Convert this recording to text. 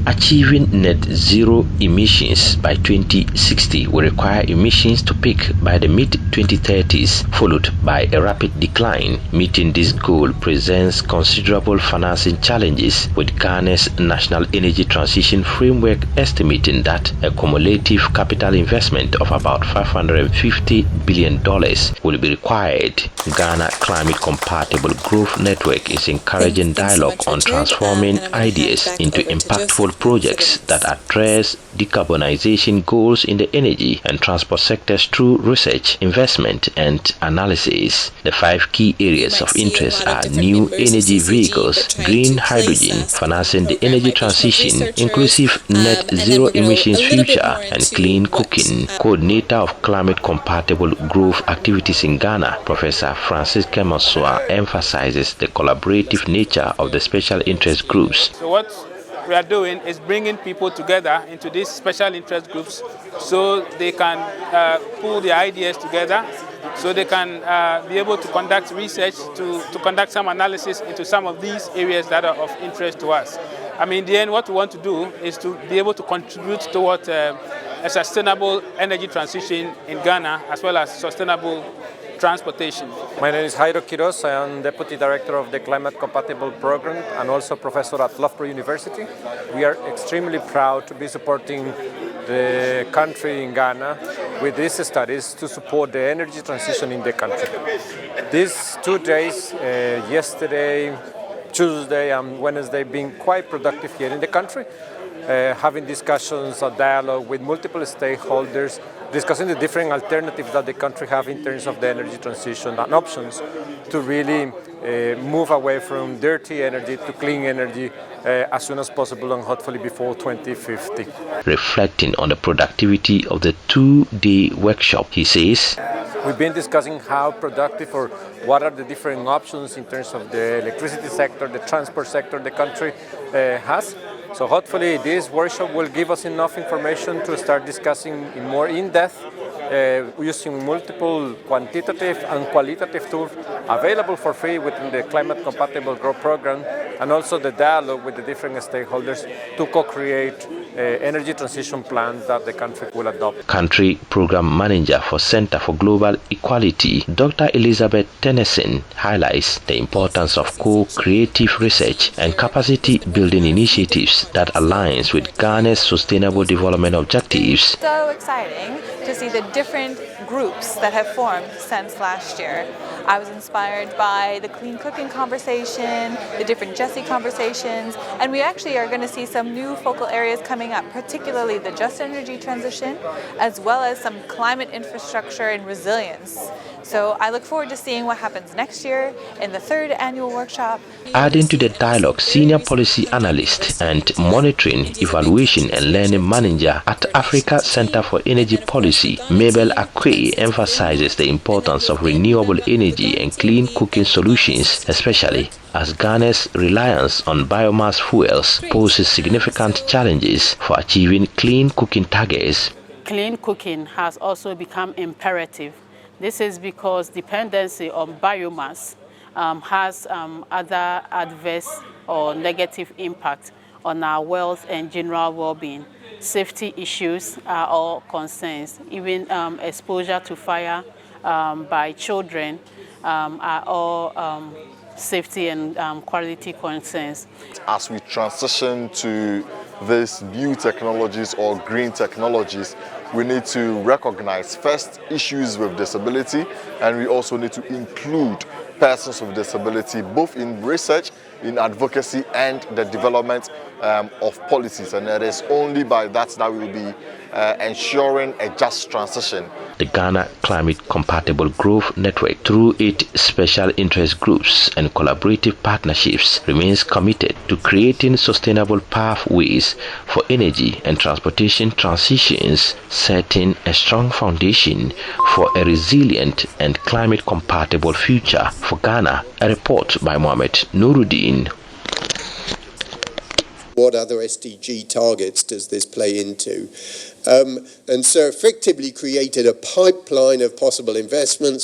Achieving net zero emissions by 2060 will require emissions to peak by the mid-2030s, followed by a rapid decline. Meeting this goal presents considerable financing challenges, with Ghana's National Energy Transition Framework estimating that a cumulative capital investment of about $550 billion will be required. Ghana Climate Compatible Growth Network is encouraging dialogue on transforming ideas into impactful projects that address decarbonization goals in the energy and transport sectors through research, investment, and analysis. The 5 key areas of interest are new energy vehicles, green hydrogen, financing the energy transition, inclusive net zero emissions future, and clean cooking. Coordinator of Climate Compatible Growth Activities in Ghana, Professor Francis Kemasua, emphasizes the collaborative nature of the special interest groups. So what we are doing is bringing people together into these special interest groups so they can pull their ideas together, so they can be able to conduct research, to conduct some analysis into some of these areas that are of interest to us. I mean, in the end, what we want to do is to be able to contribute towards a sustainable energy transition in Ghana, as well as sustainable transportation. My name is Jairo Quiroz. I am Deputy Director of the Climate Compatible Program and also Professor at Loughborough University. We are extremely proud to be supporting the country in Ghana with these studies to support the energy transition in the country. These 2 days, yesterday, Tuesday and Wednesday, being quite productive here in the country, having discussions or dialogue with multiple stakeholders, discussing the different alternatives that the country have in terms of the energy transition and options to really move away from dirty energy to clean energy as soon as possible, and hopefully before 2050. Reflecting on the productivity of the 2-day workshop, he says, we've been discussing how productive or what are the different options in terms of the electricity sector, the transport sector the country has. So hopefully this workshop will give us enough information to start discussing in more in-depth, using multiple quantitative and qualitative tools available for free within the Climate Compatible Growth Program, and also the dialogue with the different stakeholders to co-create energy transition plans that the country will adopt. Country Program Manager for Center for Global Equality, Dr. Elizabeth Tennyson, highlights the importance of co-creative research and capacity-building initiatives that aligns with Ghana's sustainable development objectives. So exciting to see the different groups that have formed since last year. I was inspired by the clean cooking conversation, the different Jesse conversations, and we actually are going to see some new focal areas coming up, particularly the just energy transition, as well as some climate infrastructure and resilience. So I look forward to seeing what happens next year in the 3rd annual workshop. Adding to the dialogue, senior policy analyst and monitoring, evaluation and learning manager at Africa Center for Energy Policy, Mabel Akwe, emphasizes the importance of renewable energy and clean cooking solutions, especially as Ghana's reliance on biomass fuels poses significant challenges for achieving clean cooking targets. Clean cooking has also become imperative. This is because dependency on biomass has other adverse or negative impact on our health and general well-being. Safety issues are all concerns. Even exposure to fire by children are all safety and quality concerns. As we transition to these new technologies or green technologies, we need to recognize first issues with disability, and we also need to include persons with disability both in research, in advocacy, and the development of policies. And it is only by that we will be ensuring a just transition. The Ghana Climate Compatible Growth Network, through its special interest groups and collaborative partnerships, remains committed to creating sustainable pathways for energy and transportation transitions, setting a strong foundation for a resilient and climate compatible future for Ghana. A report by Mohammed Nurudeen. What other SDG targets does this play into? And so effectively created a pipeline of possible investments